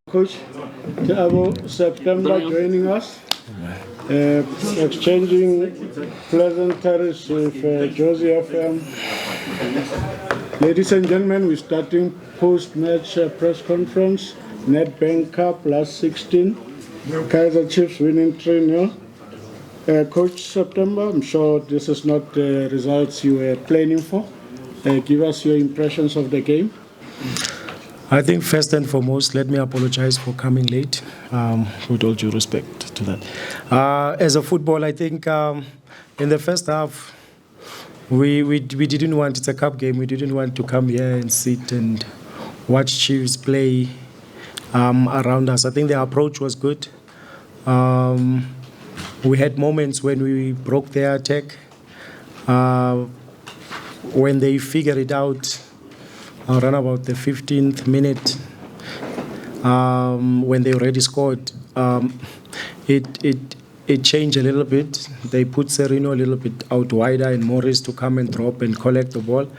Coach Thabo September joining us, exchanging pleasantries with Josie FM. Ladies and gentlemen, we're starting post-match press conference. Nedbank Cup last 16, Kaizer Chiefs winning 3-0. Coach September, I'm sure this is not the results you were planning for. Give us your impressions of the game. I think first and foremost, let me apologize for coming late, with all due respect to that. As a football, I think in the first half, we didn't want, it's a cup game, we didn't want to come here and sit and watch Chiefs play around us. I think the approach was good. We had moments when we broke their attack, when they figured it out around about the 15th minute, when they already scored, it changed a little bit. They put Serino a little bit out wider and Morris to come and drop and collect the ball.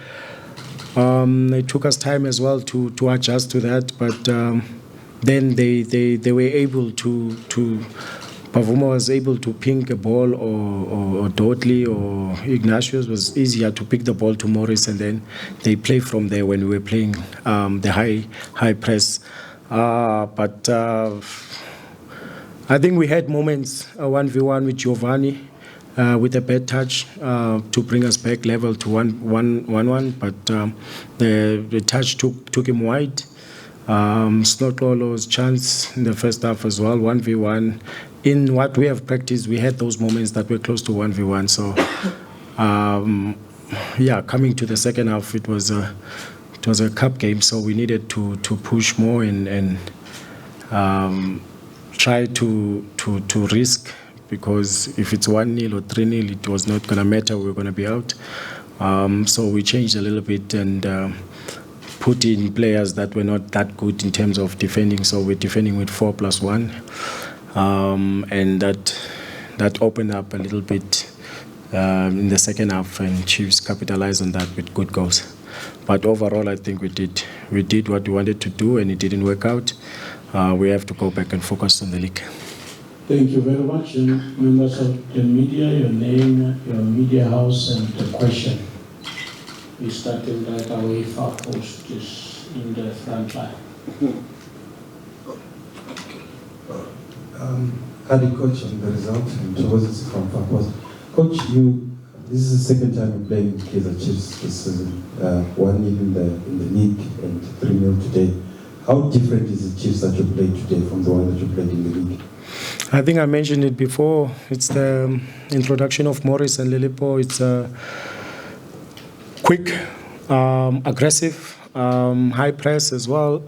It took us time as well to adjust to that, but then they were able to Pavuma was able to ping a ball, or Dudley or Ignatius was easier to pick the ball to Morris, and then they play from there when we were playing the high press. But I think we had moments, 1v1 with Giovanni, with a bad touch to bring us back level to 1-1, but the touch took him wide. Snotlolo's chance in the first half as well, 1v1. In what we have practiced, we had those moments that were close to 1v1. So, coming to the second half, it was a cup game, so we needed to push more and try to risk, because if it's 1-0 or 3-0, it was not going to matter. We were going to be out. So we changed a little bit and put in players that were not that good in terms of defending. So we're defending with 4+1. And that opened up a little bit in the second half, and Chiefs capitalized on that with good goals. But overall, I think we did what we wanted to do, and it didn't work out. We have to go back and focus on the league. Thank you very much, members of the media. Your name, your media house, and the question. We started right away. Far post is in the front line. Hardy coach on the result, and Joseph from Farpost. Coach, this is the second time you're playing Kaizer Chiefs this season. 1-0 in the league and 3-0 today. How different is the Chiefs that you played today from the one that you played in the league? I think I mentioned it before. It's the introduction of Morris and Lilipo. It's quick, aggressive, high press as well.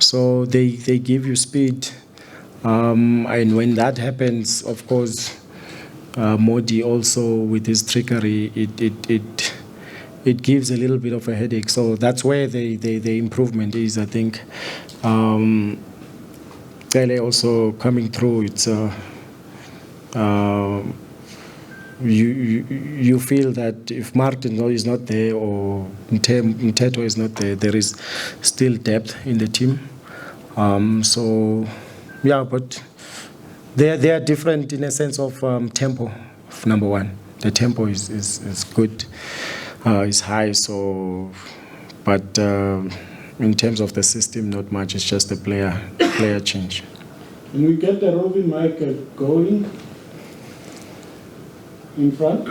So they give you speed. And when that happens, of course, Modi also with his trickery, it gives a little bit of a headache. So that's where the improvement is, I think. Tele also coming through. It's you feel that if Martin is not there or Mteto is not there, there is still depth in the team. Yeah, but they are different in a sense of tempo. Number one, the tempo is good, is high. So, but in terms of the system, not much. It's just a player change. Can we get the roving mic going in front?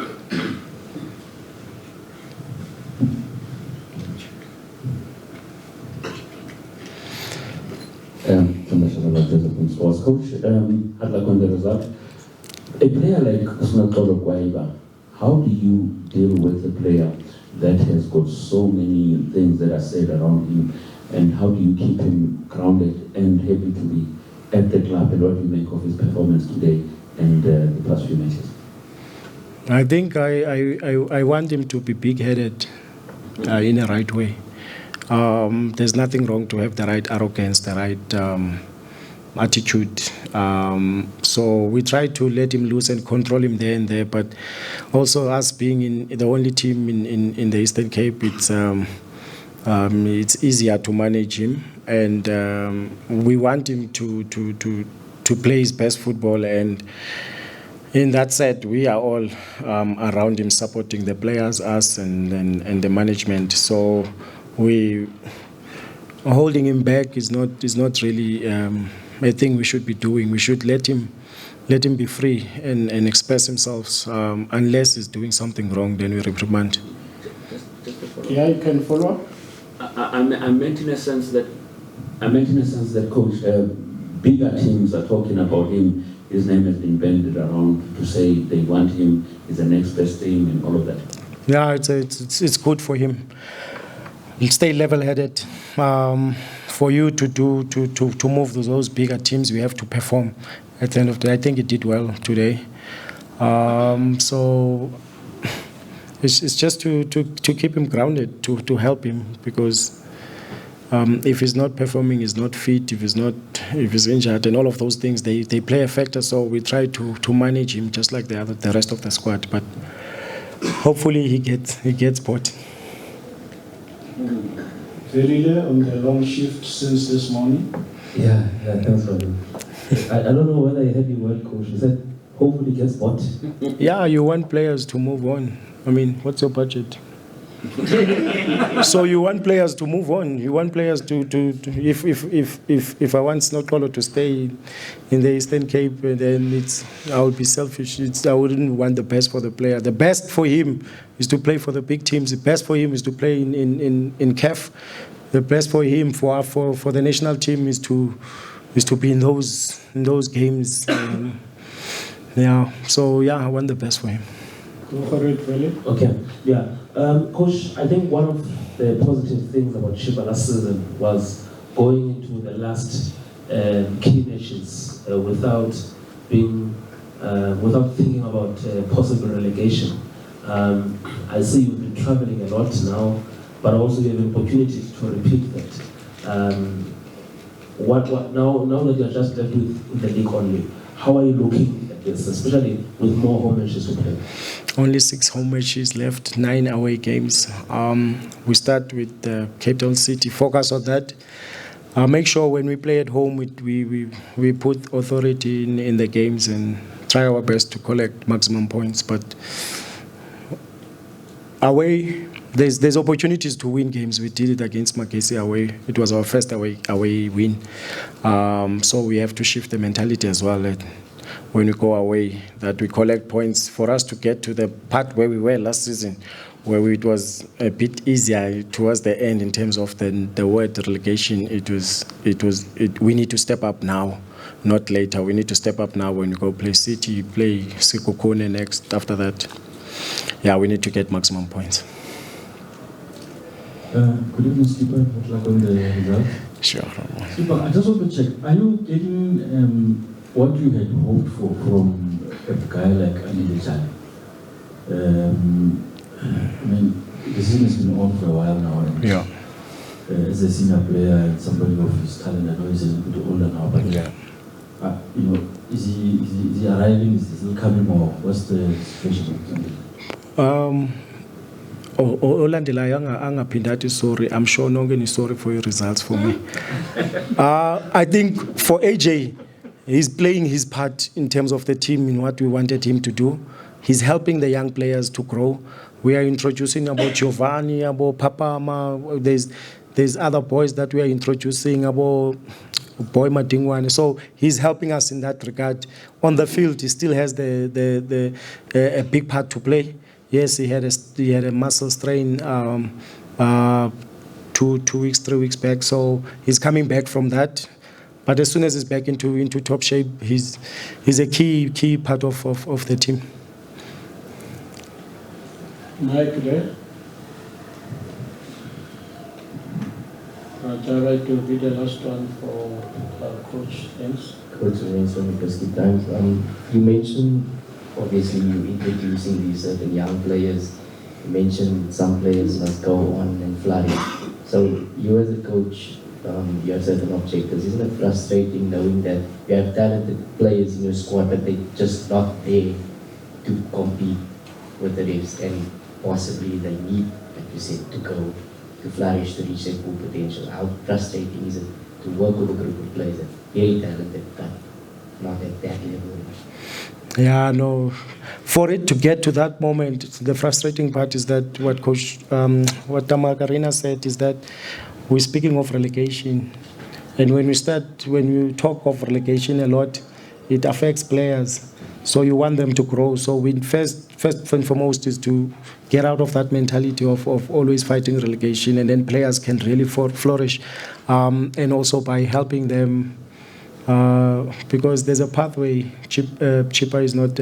Coach, I'd like on the result. A player like Snatolo Kwaiba, how do you deal with a player that has got so many things that are said around him, and how do you keep him grounded and happy to be at the club, and what do you make of his performance today and the past few matches? I think I want him to be big-headed in a right way. There's nothing wrong to have the right arrogance, the right attitude. So we try to let him loose and control him there and there, but also us being in the only team in the Eastern Cape, it's easier to manage him. and we want him to play his best football. And in that set, we are all around him, supporting the players, us, and the management. So we holding him back is not really a thing we should be doing. We should let him be free and express himself. Unless he's doing something wrong, then we reprimand. Yeah, you can follow up. I meant in a sense that, coach, bigger teams are talking about him. His name has been bandied around to say they want him. He's the next best thing and all of that. Yeah, it's good for him. He'll stay level-headed. For you to move those bigger teams, we have to perform. At the end of the day, I think he did well today. So it's just to keep him grounded, to help him, because if he's not performing, he's not fit, if he's injured, and all of those things, they play a factor. So we try to manage him just like the rest of the squad. But hopefully he gets bought. Velile on the long shift since this morning. Yeah, thanks, Robin. I don't know whether I heard the word, coach. You said hopefully gets bought. Yeah, you want players to move on. I mean, what's your budget? So you want players to move on. You want players to if I want Snotolo to stay in the Eastern Cape, then I would be selfish. I wouldn't want the best for the player. The best for him is to play for the big teams. The best for him is to play in CAF. The best for him for the national team is to be in those games. Yeah. So yeah, I want the best for him. Go for it, Veli. Okay, yeah. Coach, I think one of the positive things about Chippa last season was going into the last key nations without thinking about possible relegation. I see you've been traveling a lot now, but also you have opportunity to repeat that. Now that you're just left with the league only, how are you looking at this, especially with more home matches to play? Only 6 home matches left, 9 away games. We start with Cape Town City. Focus on that. Make sure when we play at home, we put authority in the games and try our best to collect maximum points. But away, there's opportunities to win games. We did it against Makesi away. It was our first away win. So we have to shift the mentality as well. When we go away, that we collect points for us to get to the part where we were last season, where it was a bit easier towards the end in terms of the word relegation. We need to step up now, not later. We need to step up now when we go play City, play Sekhukhune next. After that, yeah, we need to get maximum points. Good evening, Skipper. Good luck on the result. Sure. Skipper, I just want to check. Are you getting what you had hoped for from a guy like Ali Lechane? I mean, the season has been on for a while now. And Yeah. As a senior player and somebody of his talent, I know he's a little bit older now, but Yeah. is he arriving? Is he coming, or what's the situation? Olandelayo angaphindati sorry. I'm sure nonke ni sorry for your results for me. I think for AJ, he's playing his part in terms of the team in what we wanted him to do. He's helping the young players to grow. We are introducing about Giovanni, about Papama. There's other boys that we are introducing, about Boy Madingwane. So he's helping us in that regard. On the field, he still has a big part to play. Yes, he had a muscle strain 2 weeks, 3 weeks back. So he's coming back from that. But as soon as he's back into top shape, he's a key part of the team. Mike there. I'll try to be the last one for Coach. Thanks. Coach, from Pesky Times. You mentioned, obviously, you introducing these certain young players. You mentioned some players must go on and flourish. So you as a coach, you have certain objectives. Isn't it frustrating knowing that you have talented players in your squad, but they're just not there to compete with the rest, and possibly they need, like you said, to go to flourish, to reach their full potential? How frustrating is it to work with a group of players that are very talented but not at that level? Yeah, no. For it to get to that moment, the frustrating part is that what what Tamakarina said is that we're speaking of relegation. And when you talk of relegation a lot, it affects players. So you want them to grow. So we first and foremost is to get out of that mentality of always fighting relegation, and then players can really flourish. And also by helping them, because there's a pathway. Chippa is not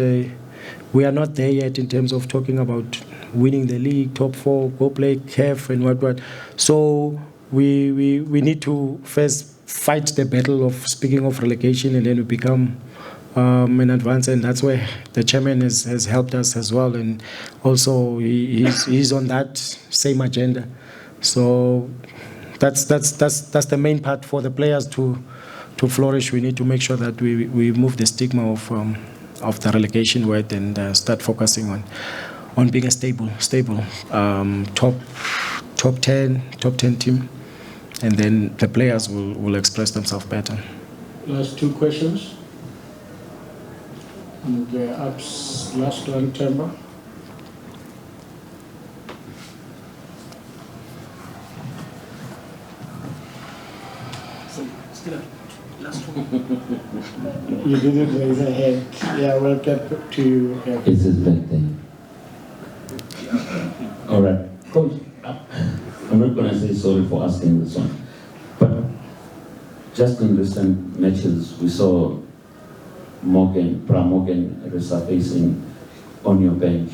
we are not there yet in terms of talking about winning the league, top 4, go play CAF and what. So we need to first fight the battle of speaking of relegation, and then we become in advance, and that's where the chairman has helped us as well, and also he's on that same agenda. So that's the main part for the players to flourish. We need to make sure that we move the stigma of the relegation word and start focusing on being a stable top 10 team, and then the players will express themselves better. Last 2 questions. And the last one, Temba. You didn't raise a hand. Yeah, we'll get to you. It's his birthday. All right. Coach, I'm not going to say sorry for asking this one, but just in recent matches, we saw Morgan resurfacing on your bench.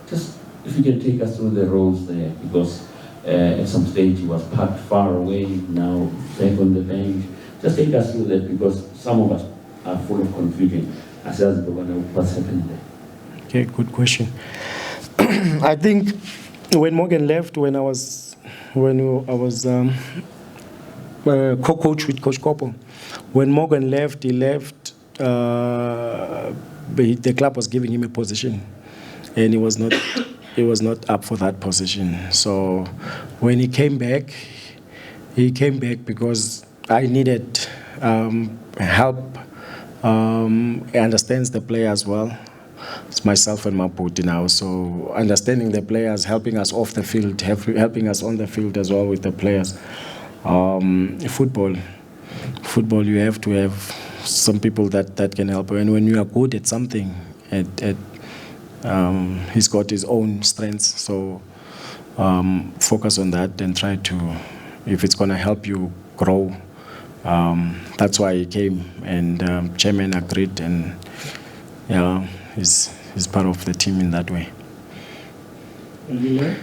Just if you can take us through the roles there, because at some stage he was parked far away, now back on the bench. Just take us through that, because some of us are full of confusion as to what's happening there. Okay, good question. I think when Morgan left, when I was co-coach with Coach Kopo, when Morgan left, he left. The club was giving him a position, and he was not up for that position. So when he came back because I needed help. He understands the players well. It's myself and Maputi now. So understanding the players, helping us off the field, helping us on the field as well with the players. Football, you have to have some people that can help. And when you are good at something, he's got his own strengths. So focus on that and try to, if it's going to help you grow. That's why he came, and chairman agreed, and yeah, he's part of the team in that way. Yes.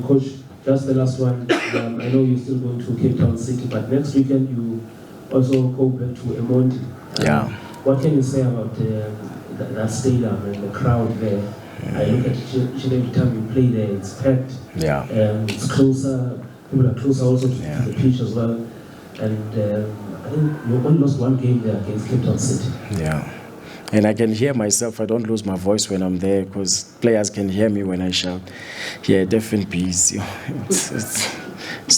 Coach, just the last one. I know you're still going to Cape Town City, but next weekend you also go back to Emondi. Yeah. What can you say about that stadium and the crowd there? I look at each and every time you play there, it's packed. Yeah. It's closer. People are closer also to the pitch as well. And I think you only lost 1 game there against Cape Town City. Yeah. And I can hear myself. I don't lose my voice when I'm there, because players can hear me when I shout. Yeah, definitely. It's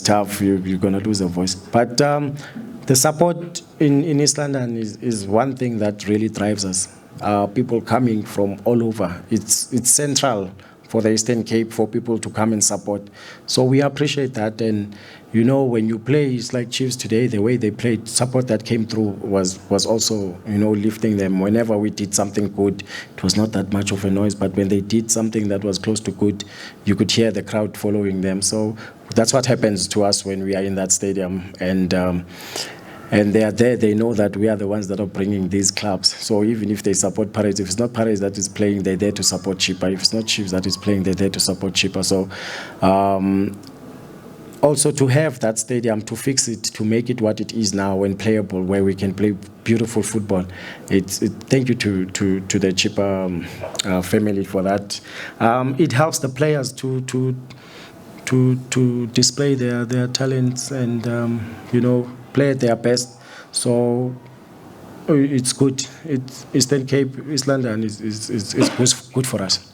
tough. You're going to lose a voice. But the support in East London is one thing that really drives us. People coming from all over. It's central for the Eastern Cape for people to come and support. So we appreciate that. And, you know, when you play, it's like Chiefs today, the way they played, support that came through was also, you know, lifting them. Whenever we did something good, it was not that much of a noise, but when they did something that was close to good, you could hear the crowd following them. So that's what happens to us when we are in that stadium. And they are there, they know that we are the ones that are bringing these clubs. So even if they support Pirates, if it's not Pirates that is playing, they're there to support Chippa. If it's not Chiefs that is playing, they're there to support Chippa. So also to have that stadium, to fix it, to make it what it is now and playable, where we can play beautiful football. Thank you to the Chippa family for that. It helps the players to display their talents and, you know, play at their best. So it's good. Eastern Cape, East London is good for us.